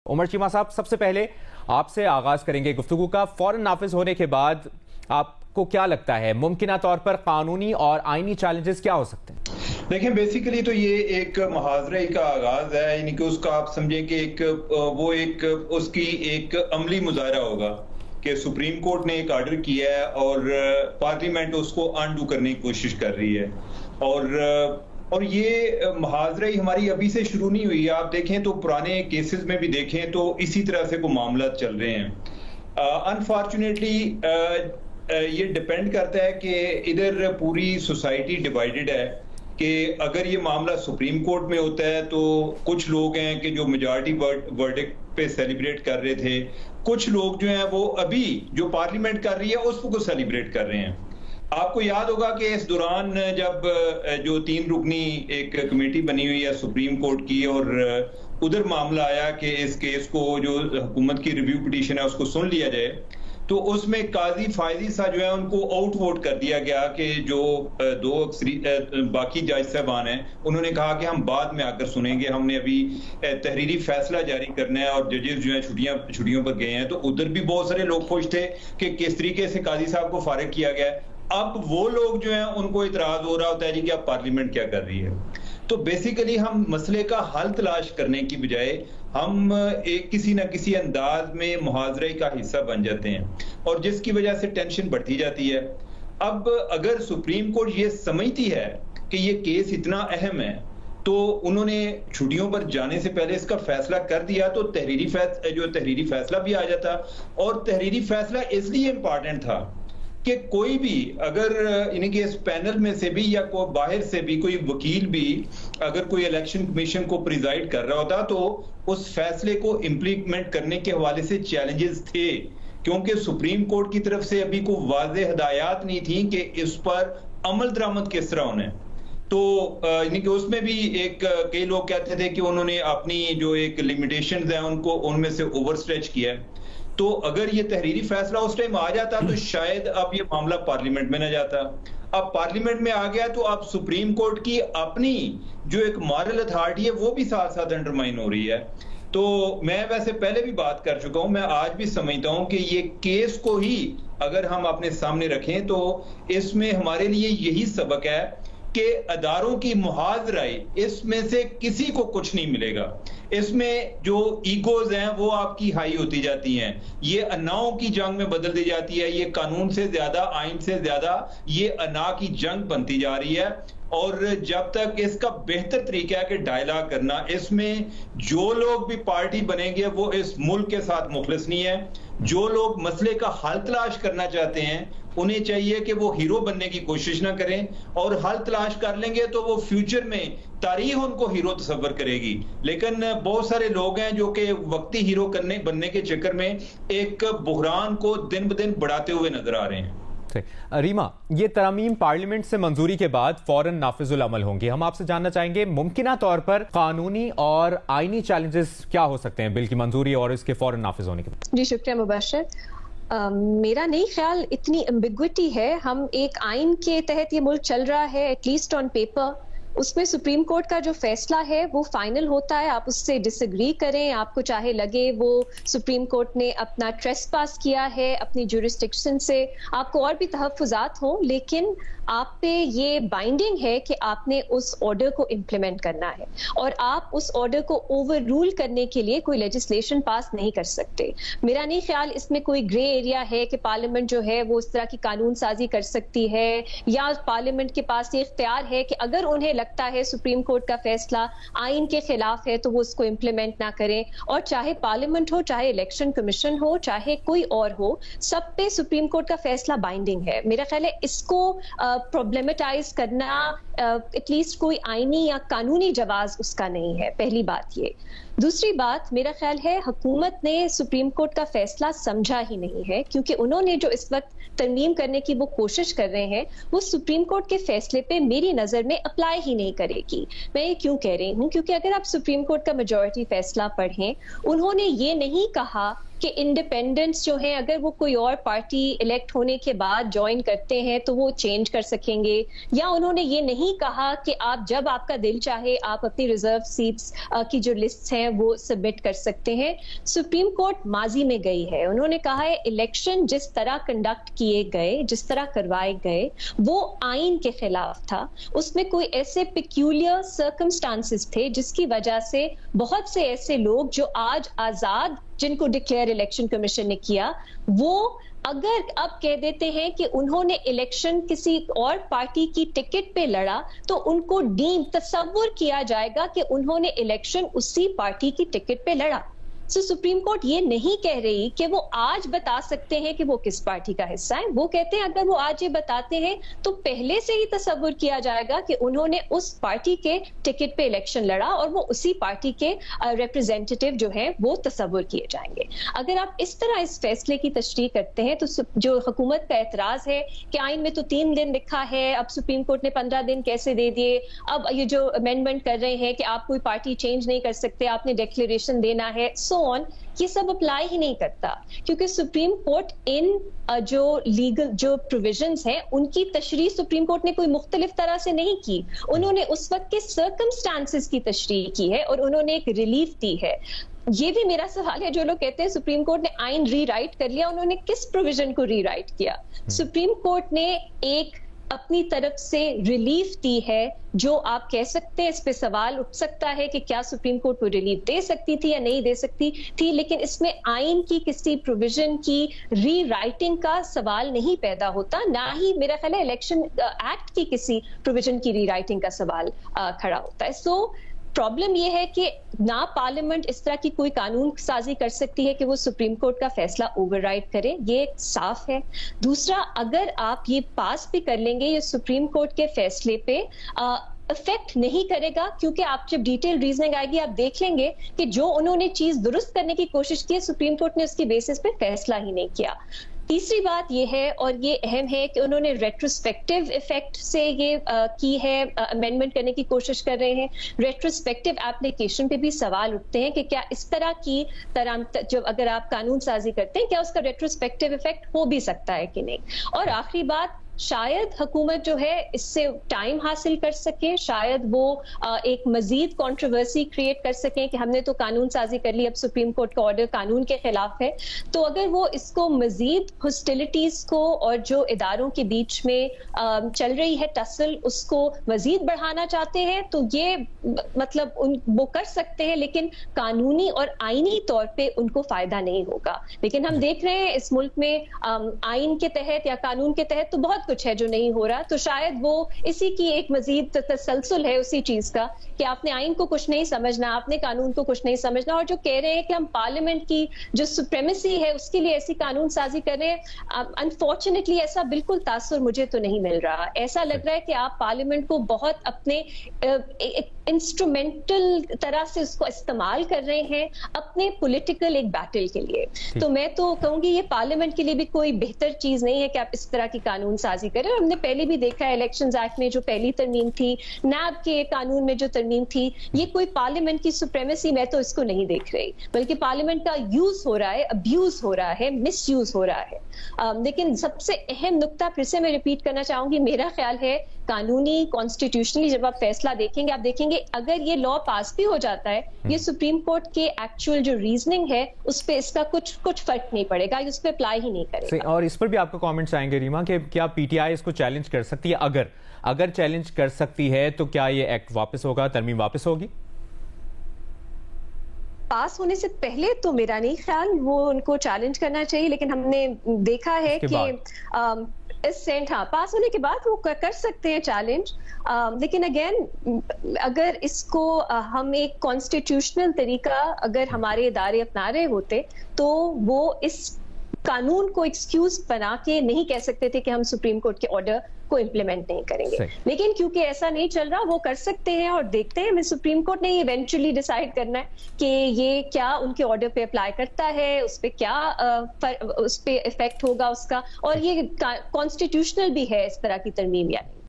उमर चीमा साहब, सबसे पहले आपसे आगाज करेंगे गुफ्तगू का। फौरन नाफिज होने के बाद आपको क्या लगता है मुमकिना तौर पर कानूनी और आईनी चैलेंजेस क्या हो सकते हैं? देखें, बेसिकली तो ये एक मुहावरे का आगाज है, यानी कि उसका आप समझें कि उसकी एक अमली मुजाहरा होगा कि सुप्रीम कोर्ट ने एक ऑर्डर किया है और पार्लियामेंट उसको अनडू करने की कोशिश कर रही है। और ये मुहावरा ही हमारी अभी से शुरू नहीं हुई है। आप देखें तो पुराने केसेस में भी देखें तो इसी तरह से को मामला चल रहे हैं। अनफॉर्चुनेटली ये डिपेंड करता है कि इधर पूरी सोसाइटी डिवाइडेड है कि अगर ये मामला सुप्रीम कोर्ट में होता है तो कुछ लोग हैं कि जो मेजॉरिटी वर्डिक्ट पे सेलिब्रेट कर रहे थे, कुछ लोग जो हैं वो अभी जो पार्लियामेंट कर रही है उसको सेलिब्रेट कर रहे हैं। आपको याद होगा कि इस दौरान जब जो 3 रुकनी एक कमेटी बनी हुई है सुप्रीम कोर्ट की और उधर मामला आया कि इस केस को जो हुकूमत की रिव्यू पिटीशन है उसको सुन लिया जाए, तो उसमें काजी फायजी सा जो है उनको आउट वोट कर दिया गया कि जो बाकी जज साहबान हैं उन्होंने कहा कि हम बाद में आकर सुनेंगे, हमने अभी तहरीरी फैसला जारी करना है और जजेस जो है छुट्टियों पर गए हैं। तो उधर भी बहुत सारे लोग खुश थे कि किस तरीके से काजी साहब को फारिग किया गया। अब वो लोग जो हैं उनको इतराज हो रहा होता है जी कि अब पार्लियामेंट क्या कर रही है। तो बेसिकली हम मसले का हल तलाश करने की बजाय हम एक किसी न किसी अंदाज में मुहावरे का हिस्सा बन जाते हैं और जिसकी वजह से टेंशन बढ़ती जाती है। अब अगर सुप्रीम कोर्ट ये समझती है कि ये केस इतना अहम है तो उन्होंने छुट्टियों पर जाने से पहले इसका फैसला कर दिया तो तहरीरी फैसला भी आ जाता। और तहरीरी फैसला इसलिए इंपॉर्टेंट था कि कोई भी अगर यानी कि इस पैनल में से भी या कोई बाहर से भी कोई वकील भी अगर कोई इलेक्शन कमीशन को प्रिजाइड कर रहा होता तो उस फैसले को इंप्लीमेंट करने के हवाले से चैलेंजेस थे, क्योंकि सुप्रीम कोर्ट की तरफ से अभी कोई वाज़ेह हिदायत नहीं थी कि इस पर अमल दरामद किस तरह होना है। तो यानी कि उसमें भी कई लोग कहते थे कि उन्होंने अपनी जो एक लिमिटेशंस हैं उनको उनमें से ओवर स्ट्रेच किया है। तो अगर ये तहरीरी फैसला उस टाइम आ जाता तो शायद अब ये मामला पार्लियामेंट में ना जाता। अब पार्लियामेंट में आ गया तो अब सुप्रीम कोर्ट की अपनी जो एक मॉरल अथॉरिटी है वो भी साथ साथ अंडरमाइन हो रही है। तो मैं वैसे पहले भी बात कर चुका हूं, मैं आज भी समझता हूं कि ये केस को ही अगर हम अपने सामने रखें तो इसमें हमारे लिए यही सबक है कि अदारों की मुहाजराई इसमें से किसी को कुछ नहीं मिलेगा। इसमें जो ईगोज हैं वो आपकी हाई होती जाती हैं, ये अनाओं की जंग में बदल दी जाती है, ये कानून से ज्यादा आइन से ज्यादा ये अना की जंग बनती जा रही है। और जब तक इसका बेहतर तरीका है कि डायलॉग करना, इसमें जो लोग भी पार्टी बनेंगे वो इस मुल्क के साथ मुखलिस नहीं है। जो लोग मसले का हल तलाश करना चाहते हैं उन्हें चाहिए कि वो हीरो बनने की कोशिश ना करें, और हल तलाश कर लेंगे तो वो फ्यूचर में तारीख उनको हीरो तस्वर करेगी। लेकिन बहुत सारे लोग हैं जो कि वक्ती हीरो बनने के चक्कर में एक बुहरान को दिन ब दिन बढ़ाते हुए नजर आ रहे हैं। रीमा, ये तरमीम पार्लियामेंट से मंजूरी के बाद फौरन नाफिजुल अमल होंगी। हम आपसे जानना चाहेंगे मुमकिना तौर पर कानूनी और आईनी चैलेंजेस क्या हो सकते हैं बिल की मंजूरी और इसके फौरन नाफिज होने के बाद? जी शुक्रिया मुबशर। मेरा नहीं ख्याल इतनी एम्बिग्विटी है। हम एक आइन के तहत ये मुल्क चल रहा है, एटलीस्ट ऑन पेपर। उसमें सुप्रीम कोर्ट का जो फैसला है वो फाइनल होता है। आप उससे डिसएग्री करें, आपको चाहे लगे वो सुप्रीम कोर्ट ने अपना ट्रेसपास किया है अपनी जुरिस्डिक्शन से, आपको और भी तहफ्फुजात हो, लेकिन आप पे ये बाइंडिंग है कि आपने उस ऑर्डर को इम्प्लीमेंट करना है और आप उस ऑर्डर को ओवर रूल करने के लिए कोई लेजिस्लेशन पास नहीं कर सकते। मेरा नहीं ख्याल इसमें कोई ग्रे एरिया है कि पार्लियामेंट जो है वो इस तरह की कानून साजी कर सकती है, या पार्लियामेंट के पास ये इख्तियार है कि अगर उन्हें लगता है सुप्रीम कोर्ट का फैसला आइन के खिलाफ है तो वो उसको इम्प्लीमेंट ना करें। और चाहे पार्लियामेंट हो, चाहे इलेक्शन कमीशन हो, चाहे कोई और हो, सब पे सुप्रीम कोर्ट का फैसला बाइंडिंग है। मेरा ख्याल है इसको प्रॉब्लमेटाइज करना एटलीस्ट कोई आईनी या कानूनी जवाब उसका नहीं है। पहली बात ये। दूसरी बात, मेरा ख्याल है हुकूमत ने सुप्रीम कोर्ट का फैसला समझा ही नहीं है, क्योंकि उन्होंने जो इस वक्त तरमीम करने की वो कोशिश कर रहे हैं वो सुप्रीम कोर्ट के फैसले पे मेरी नजर में अप्लाई ही नहीं करेगी। मैं ये क्यों कह रही हूँ, क्योंकि अगर आप सुप्रीम कोर्ट का मेजॉरिटी फैसला पढ़ें, उन्होंने ये नहीं कहा कि इंडिपेंडेंट्स जो हैं अगर वो कोई और पार्टी इलेक्ट होने के बाद ज्वाइन करते हैं तो वो चेंज कर सकेंगे, या उन्होंने ये नहीं कहा कि आप जब आपका दिल चाहे आप अपनी रिजर्व सीट्स की जो लिस्ट हैं हैं वो सबमिट कर सकते हैं। सुप्रीम कोर्ट माजी में गई है, उन्होंने कहा है इलेक्शन जिस तरह कंडक्ट किए गए, जिस तरह करवाए गए, वो आइन के खिलाफ था। उसमें कोई ऐसे पिक्यूलियर सर्कमस्टांसेस थे जिसकी वजह से बहुत से ऐसे लोग जो आज आजाद, जिनको डिक्लेयर इलेक्शन कमीशन ने किया, वो अगर अब कह देते हैं कि उन्होंने इलेक्शन किसी और पार्टी की टिकट पे लड़ा, तो उनको तसव्वुर किया जाएगा कि उन्होंने इलेक्शन उसी पार्टी की टिकट पे लड़ा। सुप्रीम कोर्ट ये नहीं कह रही कि वो आज बता सकते हैं कि वो किस पार्टी का हिस्सा है। वो कहते हैं अगर वो आज ये बताते हैं तो पहले से ही तसव्वुर किया जाएगा कि उन्होंने उस पार्टी के टिकट पे इलेक्शन लड़ा और वो उसी पार्टी के रिप्रेजेंटेटिव जो है वो तसव्वुर किए जाएंगे। अगर आप इस तरह इस फैसले की तशरीह करते हैं तो जो हुकूमत का एतराज है कि आइन में तो 3 दिन लिखा है, अब सुप्रीम कोर्ट ने 15 दिन कैसे दे दिए, अब ये जो अमेंडमेंट कर रहे हैं कि आप कोई पार्टी चेंज नहीं कर सकते, आपने डिक्लेरेशन देना है, ये सब अप्लाई ही नहीं करता, क्योंकि सुप्रीम कोर्ट इन जो लीगल जो प्रोविजंस हैं उनकी तशरीह सुप्रीम कोर्ट ने कोई मुख्तलिफ तरह से नहीं की। उन्होंने उस वक्त के सर्कमस्टांसेस की तशरीह की है और उन्होंने एक रिलीफ दी है। ये भी मेरा सवाल है, जो लोग कहते हैं सुप्रीम कोर्ट ने आइन रीराइट कर लिया, उन्होंने किस प्रोविजन को रीराइट किया? सुप्रीम कोर्ट ने एक अपनी तरफ से रिलीफ दी है, जो आप कह सकते हैं, इस पे सवाल उठ सकता है कि क्या सुप्रीम कोर्ट को रिलीफ दे सकती थी या नहीं दे सकती थी, लेकिन इसमें आइन की किसी प्रोविजन की रीराइटिंग का सवाल नहीं पैदा होता, ना ही मेरा ख्याल है इलेक्शन एक्ट की किसी प्रोविजन की रीराइटिंग का सवाल खड़ा होता है। सो प्रॉब्लम यह है कि ना पार्लियामेंट इस तरह की कोई कानून साजी कर सकती है कि वो सुप्रीम कोर्ट का फैसला ओवरराइड करे, ये साफ है। दूसरा, अगर आप ये पास भी कर लेंगे, ये सुप्रीम कोर्ट के फैसले पे इफेक्ट नहीं करेगा, क्योंकि आप जब डिटेल रीजनिंग आएगी आप देख लेंगे कि जो उन्होंने चीज दुरुस्त करने की कोशिश की है, सुप्रीम कोर्ट ने उसकी बेसिस पे फैसला ही नहीं किया। तीसरी बात यह है, और ये अहम है, कि उन्होंने रेट्रोस्पेक्टिव इफेक्ट से ये की है, अमेंडमेंट करने की कोशिश कर रहे हैं। रेट्रोस्पेक्टिव एप्लीकेशन पे भी सवाल उठते हैं कि क्या इस तरह की जब अगर आप कानून साजी करते हैं, क्या उसका रेट्रोस्पेक्टिव इफेक्ट हो भी सकता है कि नहीं। और आखिरी बात, शायद हुकूमत जो है इससे टाइम हासिल कर सके, शायद वो एक मजीद कंट्रोवर्सी क्रिएट कर सके कि हमने तो कानून साजी कर ली, अब सुप्रीम कोर्ट का ऑर्डर कानून के खिलाफ है। तो अगर वो इसको मजीद हॉस्टिलिटीज को और जो इदारों के बीच में चल रही है टसल, उसको मजीद बढ़ाना चाहते हैं, तो ये मतलब वो कर सकते हैं, लेकिन कानूनी और आईनी तौर पे उनको फायदा नहीं होगा। लेकिन हम देख रहे हैं इस मुल्क में आइन के तहत या कानून के तहत तो बहुत कुछ है जो नहीं हो रहा, तो शायद वो इसी की एक मजीद तसलसल है उसी चीज का कि आपने आइन को कुछ नहीं समझना, आपने कानून को कुछ नहीं समझना, और जो कह रहे हैं कि हम पार्लियामेंट की जो सुप्रीमेसी है उसके लिए ऐसी कानून साजी कर रहे हैं। अनफॉर्चुनेटली ऐसा बिल्कुल तासुर मुझे तो नहीं मिल रहा। ऐसा लग रहा है कि आप पार्लियामेंट को बहुत अपने इंस्ट्रूमेंटल तरह से उसको इस्तेमाल कर रहे हैं अपने पॉलिटिकल एक बैटल के लिए। तो मैं तो कहूंगी ये पार्लियामेंट के लिए भी कोई बेहतर चीज नहीं है कि आप इस तरह की कानून साजी करें। हमने पहले भी देखा है इलेक्शंस एक्ट में जो पहली तरमीम थी, नैब के कानून में जो तरमीम थी, ये कोई पार्लियामेंट की सुप्रीमेसी मैं तो इसको नहीं देख रही, बल्कि पार्लियामेंट का यूज हो रहा है, अब्यूज हो रहा है, मिस यूज हो रहा है। लेकिन सबसे अहम नुक्ता फिर से मैं रिपीट करना चाहूंगी, मेरा ख्याल है कानूनी कॉन्स्टिट्यूशनली जब आप फैसला देखेंगे, आप देखेंगे अगर ये लॉ पास भी हो जाता है, ये सुप्रीम कोर्ट के एक्चुअल जो रीजनिंग है उस पर इसका कुछ फर्क नहीं पड़ेगा, उस पर अप्लाई ही नहीं करेगा। और इस पर भी आपका कमेंट्स आएंगे रीमा, कि क्या पीटीआई इसको चैलेंज कर सकती है? अगर चैलेंज कर सकती है तो क्या ये एक्ट वापस होगा, तरमीम वापस होगी? पास होने से पहले तो मेरा नहीं ख्याल वो उनको चैलेंज करना चाहिए, लेकिन हमने देखा है कि सेंट पास होने के बाद वो कर सकते हैं चैलेंज। लेकिन अगेन अगर इसको हम एक कॉन्स्टिट्यूशनल तरीका अगर हमारे इदारे अपना रहे होते, तो वो इस कानून को एक्सक्यूज बना के नहीं कह सकते थे कि हम सुप्रीम कोर्ट के ऑर्डर को इम्प्लीमेंट नहीं करेंगे। लेकिन क्योंकि ऐसा नहीं चल रहा, वो कर सकते हैं, और देखते हैं सुप्रीम कोर्ट ने इवेंचुअली डिसाइड करना है कि ये क्या उनके ऑर्डर पे अप्लाई करता है, उस पे क्या उस पे इफेक्ट होगा उसका, और ये कॉन्स्टिट्यूशनल भी है इस तरह की तरमीम या नहीं।